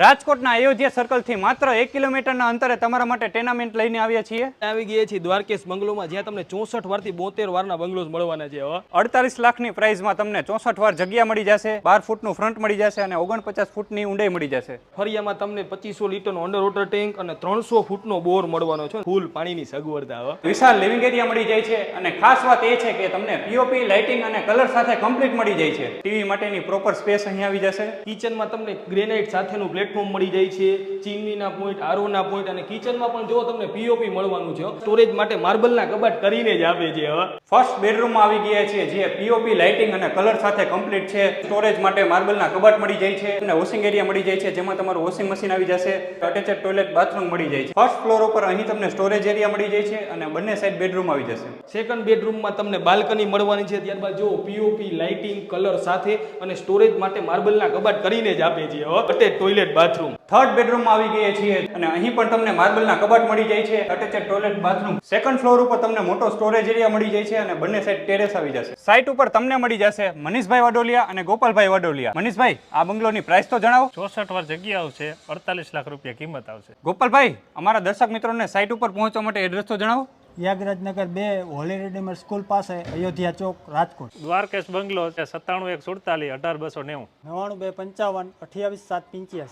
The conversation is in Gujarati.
રાજકોટના અયોધ્યા સર્કલથી માત્ર 1 કિલોમીટરના અંતરે તમારા માટે ટેનામેન્ટ લઈને આવ્યા છીએ. આવી ગયા છીએ દ્વારકેશ બંગલોમાં, જ્યાં તમને 64 વારથી 72 વારના બંગલોઝ મળવાના છે. 48 લાખની પ્રાઇસમાં તમને 64 વાર જગ્યા મળી જશે, 12 ફૂટનું ફ્રન્ટ મળી જશે અને 49 ફૂટની ઊંડાઈ મળી જશે. ફળિયામાં તમને 2500 લીટરનો અંડર વોટર ટેન્ક અને 300 ફૂટનો બોર મળવાનો છે. ફૂલ પાણીની સગવડતા. વિશાળ લિવિંગ એરિયા મળી જાય છે અને ખાસ વાત એ છે કે તમને પીઓપી લાઇટિંગ અને કલર સાથે કમ્પ્લીટ મળી જાય છે. ટીવી માટેની પ્રોપર સ્પેસ અહીં આવી જશે. કિચનમાં તમને ગ્રેનાઇટ સાથેનું પ્લેટફોર્મ મળી જાય છે, ચીમનીના પોઈન્ટ, આરોના પોઈન્ટ અને કિચનમાં પણ જો તમને પીઓપી મળવાનું છે. સ્ટોરેજ માટે માર્બલના કબાટ કરીને જ આપે છે. ફર્સ્ટ બેડરૂમમાં આવી ગયા છે જે પીઓપી લાઇટિંગ અને કલર સાથે કમ્પ્લીટ છે. સ્ટોરેજ માટે માર્બલના કબાટ મળી જાય છે અને વોશિંગ એરિયા મળી જાય છે, જેમાં તમારું વોશિંગ મશીન આવી જશે. અટેચડ ટોયલેટ બાથરૂમ મળી જાય છે. ફર્સ્ટ ફ્લોર ઉપર અહીં તમને સ્ટોરેજ એરિયા મળી જાય છે અને બંને સાઈડ બેડરૂમ આવી જશે. સેકન્ડ બેડરૂમમાં તમને બાલ્કની મળવાની છે. ત્યારબાદ જો પીઓપી લાઇટિંગ કલર સાથે અને સ્ટોરેજ માટે માર્બલના કબાટ કરીને જ આપે છે. Attach toilet bathroom. થર્ડ બેડરૂમમાં આવી ગયા છીએ અને અહીં પણ તમને માર્બલના કબાટ મળી જાય છે, attached toilet bathroom. Second floor ઉપર તમને મોટો સ્ટોરેજ એરિયા મળી જાય છે અને બંને સાઈડ ટેરેસ આવી જશે. સાઇટ ઉપર તમને મળી જશે મનીષભાઈ વાડોલિયા અને ગોપાલભાઈ વાડોલિયા. મનીષભાઈ, આ બંગલોની પ્રાઇસ તો જણાવો. 64 વાર જગ્યા આવશે, 48 લાખ રૂપિયા કિંમત આવશે. ગોપાલભાઈ, અમારા દર્શક મિત્રોને સાઇટ ઉપર પહોંચવા માટે એડ્રેસ તો જણાવો. યાગરાજનગર 2, હોલી રીડીમર સ્કૂલ પાસે, અયોધ્યા ચોક, રાજકોટ. દ્વારકેશ બંગલો 97 147 18 290. 92 55 28 7 85.